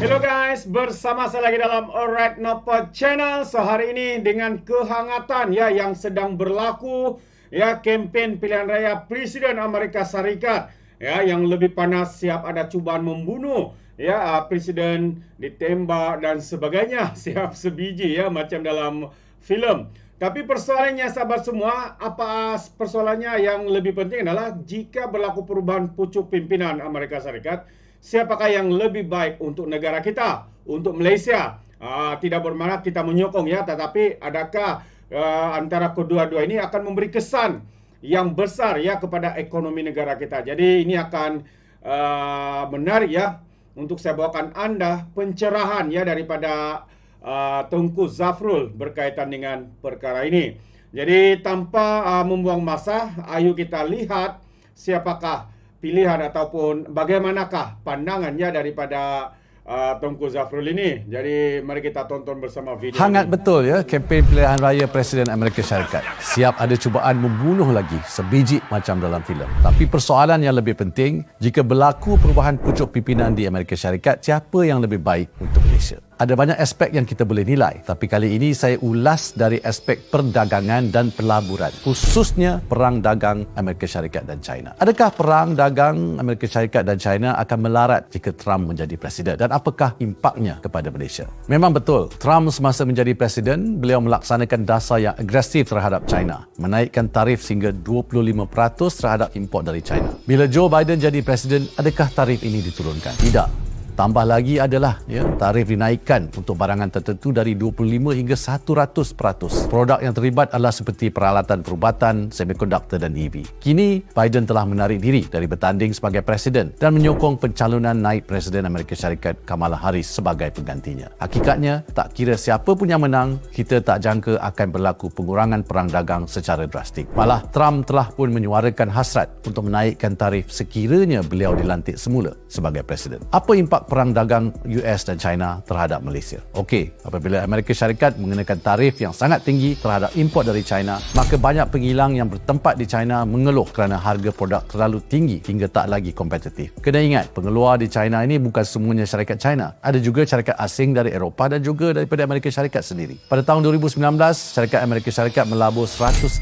Hello guys, bersama saya lagi dalam Alright Napa Channel. So hari ini dengan kehangatan ya yang sedang berlaku ya kempen pilihan raya Presiden Amerika Syarikat ya yang lebih panas, siap ada cubaan membunuh ya presiden ditembak dan sebagainya, siap sebiji ya macam dalam filem. Tapi persoalannya sahabat semua, apa persoalannya yang lebih penting adalah jika berlaku perubahan pucuk pimpinan Amerika Syarikat, siapakah yang lebih baik untuk negara kita, untuk Malaysia? Tidak bermakna kita menyokong ya, tetapi adakah antara kedua-dua ini akan memberi kesan yang besar ya kepada ekonomi negara kita. Jadi ini akan menarik ya untuk saya bawakan Anda pencerahan ya daripada Tengku Zafrul berkaitan dengan perkara ini. Jadi tanpa membuang masa, ayo kita lihat siapakah pilihan ataupun bagaimanakah pandangannya daripada Tengku Zafrul ini. Jadi mari kita tonton bersama video Hangat ini. betul ya kempen pilihan raya Presiden Amerika Syarikat. Siap ada cubaan membunuh lagi sebiji macam dalam filem. Tapi persoalan yang lebih penting, jika berlaku perubahan pucuk pimpinan di Amerika Syarikat, siapa yang lebih baik untuk Malaysia? Ada banyak aspek yang kita boleh nilai, tapi kali ini saya ulas dari aspek perdagangan dan pelaburan, khususnya perang dagang Amerika Syarikat dan China. Adakah perang dagang Amerika Syarikat dan China akan melarat jika Trump menjadi presiden, dan apakah impaknya kepada Malaysia? Memang betul, Trump semasa menjadi presiden, beliau melaksanakan dasar yang agresif terhadap China, menaikkan tarif sehingga 25% terhadap import dari China. Bila Joe Biden jadi presiden, adakah tarif ini diturunkan? Tidak. Tambah lagi adalah tarif dinaikkan untuk barangan tertentu dari 25 hingga 100%. Produk yang terlibat adalah seperti peralatan perubatan, semikonduktor dan EV. Kini, Biden telah menarik diri dari bertanding sebagai presiden dan menyokong pencalonan naib Presiden Amerika Syarikat Kamala Harris sebagai penggantinya. Hakikatnya, tak kira siapa pun yang menang, kita tak jangka akan berlaku pengurangan perang dagang secara drastik. Malah, Trump telah pun menyuarakan hasrat untuk menaikkan tarif sekiranya beliau dilantik semula sebagai presiden. Apa impak perang dagang US dan China terhadap Malaysia? Okey, apabila Amerika Syarikat mengenakan tarif yang sangat tinggi terhadap import dari China, maka banyak pengilang yang bertempat di China mengeluh kerana harga produk terlalu tinggi hingga tak lagi kompetitif. Kena ingat, pengeluar di China ini bukan semuanya syarikat China. Ada juga syarikat asing dari Eropah dan juga daripada Amerika Syarikat sendiri. Pada tahun 2019, syarikat Amerika Syarikat melabur 105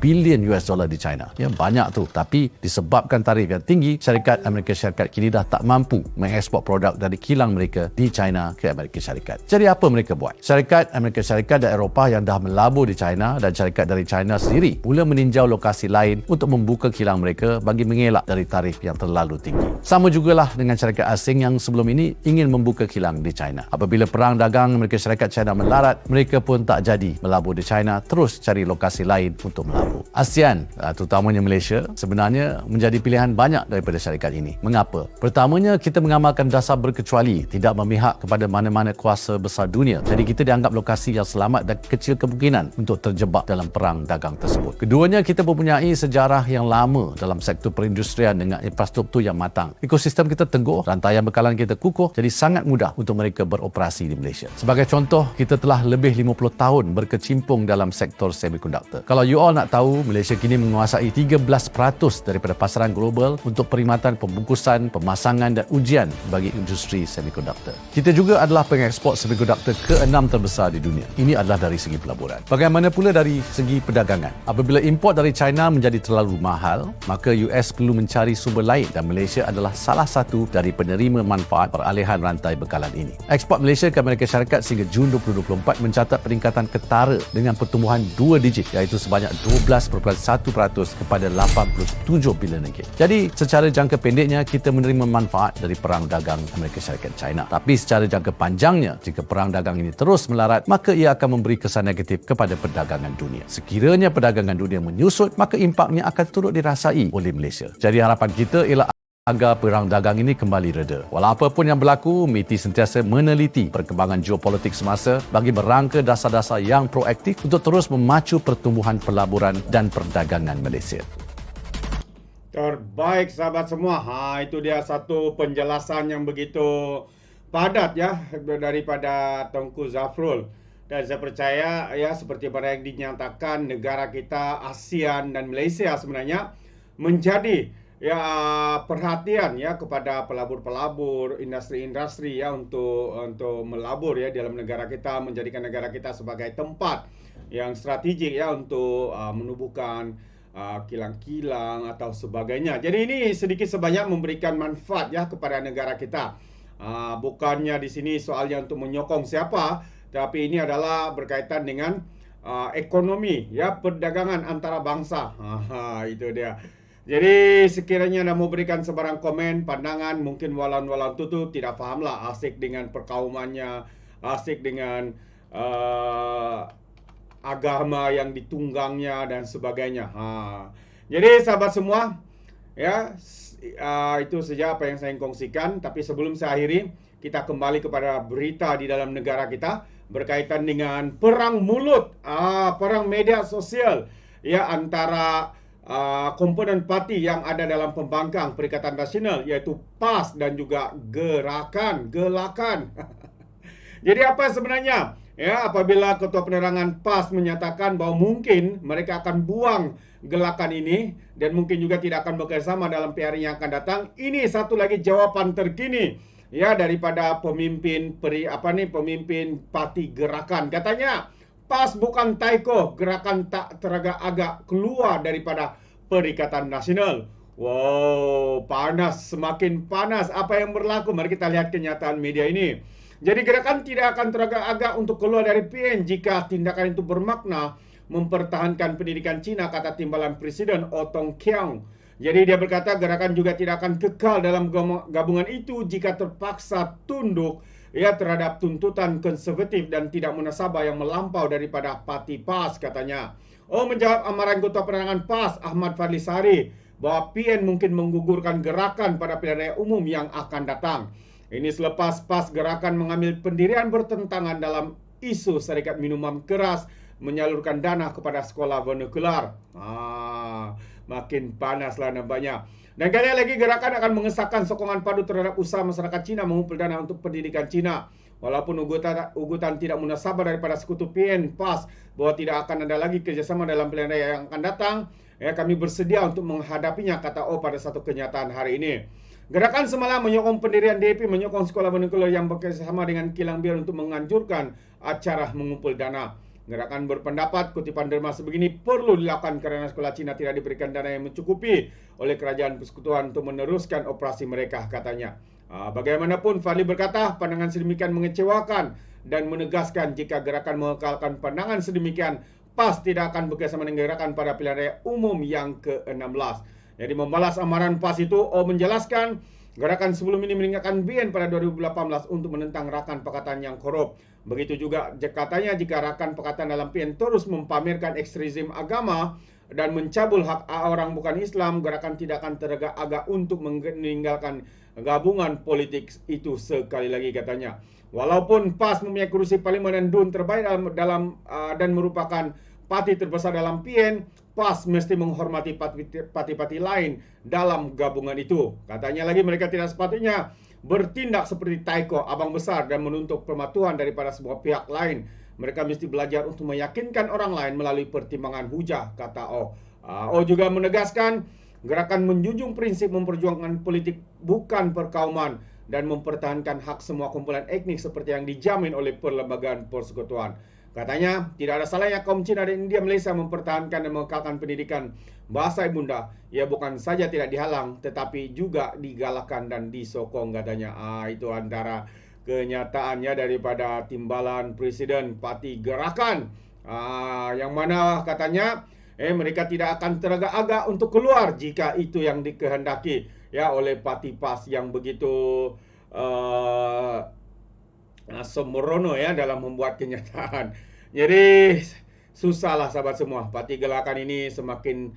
bilion US dollar di China. Ya, banyak tu. Tapi disebabkan tarif yang tinggi, syarikat Amerika Syarikat kini dah tak mampu mengekspor produk dari kilang mereka di China ke Amerika Syarikat. Jadi apa mereka buat? Syarikat Amerika Syarikat dan Eropah yang dah melabur di China dan syarikat dari China sendiri mula meninjau lokasi lain untuk membuka kilang mereka bagi mengelak dari tarif yang terlalu tinggi. Sama jugalah dengan syarikat asing yang sebelum ini ingin membuka kilang di China. Apabila perang dagang Amerika Syarikat China melarat, mereka pun tak jadi melabur di China, terus cari lokasi lain untuk melabur. ASEAN, terutamanya Malaysia, sebenarnya menjadi pilihan banyak daripada syarikat ini. Mengapa? Pertamanya, kita mengamalkan dasar berkecuali, tidak memihak kepada mana-mana kuasa besar dunia. Jadi kita dianggap lokasi yang selamat dan kecil kemungkinan untuk terjebak dalam perang dagang tersebut. Keduanya, kita mempunyai sejarah yang lama dalam sektor perindustrian dengan infrastruktur yang matang. Ekosistem kita teguh, rantaian bekalan kita kukuh, jadi sangat mudah untuk mereka beroperasi di Malaysia. Sebagai contoh, kita telah lebih 50 tahun berkecimpung dalam sektor semikonduktor. Kalau you all nak tahu, Malaysia kini menguasai 13% daripada pasaran global untuk perkhidmatan pembungkusan, pemasangan dan ujian bagi industri semikonduktor. Kita juga adalah pengeksport semikonduktor ke-6 terbesar di dunia. Ini adalah dari segi pelaburan. Bagaimana pula dari segi perdagangan? Apabila import dari China menjadi terlalu mahal, maka US perlu mencari sumber lain dan Malaysia adalah salah satu dari penerima manfaat peralihan rantai bekalan ini. Ekspor Malaysia ke Amerika Syarikat sehingga Jun 2024 mencatat peningkatan ketara dengan pertumbuhan 2 digit, iaitu sebanyak 12.1% kepada 87 bilion ringgit. Jadi secara jangka pendeknya kita menerima manfaat dari perang dagang Amerika Syarikat China. Tapi secara jangka panjangnya, jika perang dagang ini terus melarat, maka ia akan memberi kesan negatif kepada perdagangan dunia. Sekiranya perdagangan dunia menyusut, maka impaknya akan turut dirasai oleh Malaysia. Jadi harapan kita ialah agar perang dagang ini kembali reda. Walau apa pun yang berlaku, MITI sentiasa meneliti perkembangan geopolitik semasa bagi merangka dasar-dasar yang proaktif untuk terus memacu pertumbuhan pelaburan dan perdagangan Malaysia. Terbaik sahabat semua. Itu dia satu penjelasan yang begitu padat ya daripada Tengku Zafrul. Dan saya percaya ya seperti mana yang dinyatakan, negara kita ASEAN dan Malaysia sebenarnya menjadi ya perhatian ya kepada pelabur-pelabur, industri-industri ya untuk melabur ya dalam negara kita, menjadikan negara kita sebagai tempat yang strategik ya untuk menubuhkan kilang-kilang atau sebagainya. Jadi ini sedikit sebanyak memberikan manfaat ya kepada negara kita. Bukannya di sini soalnya untuk menyokong siapa, tapi ini adalah berkaitan dengan ekonomi ya, perdagangan antara bangsa. Itu dia. Jadi sekiranya anda mau berikan sebarang komen, pandangan, mungkin walau tutu tidak fahamlah, asik dengan perkaumannya, asik dengan agama yang ditunggangnya dan sebagainya. Jadi sahabat semua, ya itu saja apa yang saya kongsikan. Tapi sebelum saya akhiri, kita kembali kepada berita di dalam negara kita berkaitan dengan perang mulut, perang media sosial ya antara komponen parti yang ada dalam pembangkang Perikatan Nasional, yaitu PAS dan juga Gelakan. Jadi apa sebenarnya? Ya, apabila Ketua Penerangan PAS menyatakan bahwa mungkin mereka akan buang Gelakan ini dan mungkin juga tidak akan bekerjasama dalam PR yang akan datang. Ini satu lagi jawaban terkini ya daripada pemimpin pemimpin parti Gerakan. Katanya PAS bukan taiko, Gerakan tak teragak-agak keluar daripada Perikatan Nasional. Wow, panas, semakin panas. Apa yang berlaku? Mari kita lihat kenyataan media ini. Jadi Gerakan tidak akan teragak-agak untuk keluar dari PN jika tindakan itu bermakna mempertahankan pendidikan Cina, kata Timbalan Presiden Otong Kiang. Jadi dia berkata Gerakan juga tidak akan kekal dalam gabungan itu jika terpaksa tunduk ya terhadap tuntutan konservatif dan tidak munasabah yang melampau daripada parti PAS, katanya. Menjawab amaran Ketua Penerangan PAS Ahmad Fadli Sari bahwa PN mungkin menggugurkan Gerakan pada pilihan raya umum yang akan datang. Ini selepas PAS Gerakan mengambil pendirian bertentangan dalam isu Serikat Minuman Keras menyalurkan dana kepada sekolah vernakular. Makin panaslah nampaknya. Dan kali lagi Gerakan akan mengesahkan sokongan padu terhadap usaha masyarakat Cina mengumpul dana untuk pendidikan Cina. Walaupun ugutan tidak munasabah daripada sekutu PN PAS bahwa tidak akan ada lagi kerjasama dalam pilihan raya yang akan datang, ya kami bersedia untuk menghadapinya, kata pada satu kenyataan hari ini. Gerakan semalam menyokong pendirian DAP, menyokong sekolah vernakular yang bekerjasama dengan Kilang Biar untuk menganjurkan acara mengumpul dana. Gerakan berpendapat kutipan derma sebegini perlu dilakukan karena sekolah Cina tidak diberikan dana yang mencukupi oleh kerajaan persekutuan untuk meneruskan operasi mereka, katanya. Bagaimanapun, Fadli berkata pandangan sedemikian mengecewakan dan menegaskan jika Gerakan mengekalkan pandangan sedemikian, PAS tidak akan bekerjasama dengan Gerakan pada pilihan raya umum yang ke-16. Jadi membalas amaran PAS itu, menjelaskan Gerakan sebelum ini meninggalkan BN pada 2018 untuk menentang rakan Pakatan yang korup. Begitu juga katanya jika rakan Pakatan dalam PN terus mempamerkan ekstremisme agama dan mencabul hak orang bukan Islam, Gerakan tidak akan teragak-agak untuk meninggalkan gabungan politik itu sekali lagi, katanya. Walaupun PAS mempunyai kursi parlimen dan DUN terbaik dan merupakan parti terbesar dalam PN, PAS mesti menghormati parti-parti lain dalam gabungan itu. Katanya lagi mereka tidak sepatutnya bertindak seperti taiko, abang besar, dan menuntut pematuhan daripada semua pihak lain. Mereka mesti belajar untuk meyakinkan orang lain melalui pertimbangan hujah, kata juga menegaskan Gerakan menjunjung prinsip memperjuangkan politik bukan perkauman dan mempertahankan hak semua kumpulan etnik seperti yang dijamin oleh perlembagaan persekutuan. Katanya, tidak ada salahnya kaum Cina dan India Malaysia mempertahankan dan mengekalkan pendidikan bahasa ibunda. Ia bukan saja tidak dihalang, tetapi juga digalakkan dan disokong, katanya. Itu antara kenyataannya daripada Timbalan Presiden Parti Gerakan. Yang mana katanya, mereka tidak akan teragak-agak untuk keluar jika itu yang dikehendaki ya oleh parti PAS yang begitu sembrono ya dalam membuat kenyataan. Jadi susahlah sahabat semua. Parti Gerakan ini semakin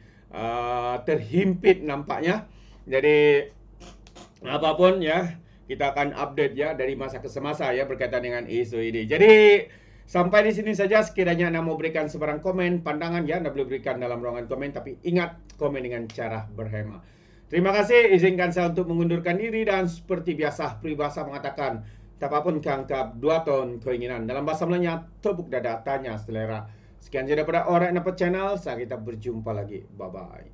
terhimpit nampaknya. Jadi apapun ya kita akan update ya dari masa ke semasa ya berkaitan dengan isu ini. Jadi sampai di sini saja. Sekiranya Anda mau berikan sebarang komen, pandangan ya, Anda boleh berikan dalam ruangan komen. Tapi ingat, komen dengan cara berhema. Terima kasih. Izinkan saya untuk mengundurkan diri. Dan seperti biasa, peribahasa mengatakan, tapapun keangkap 2 ton keinginan. Dalam bahasa Melayanya, tepuk dada, tanya selera. Sekian saja daripada Alright Nampak Channel. Sampai kita berjumpa lagi. Bye-bye.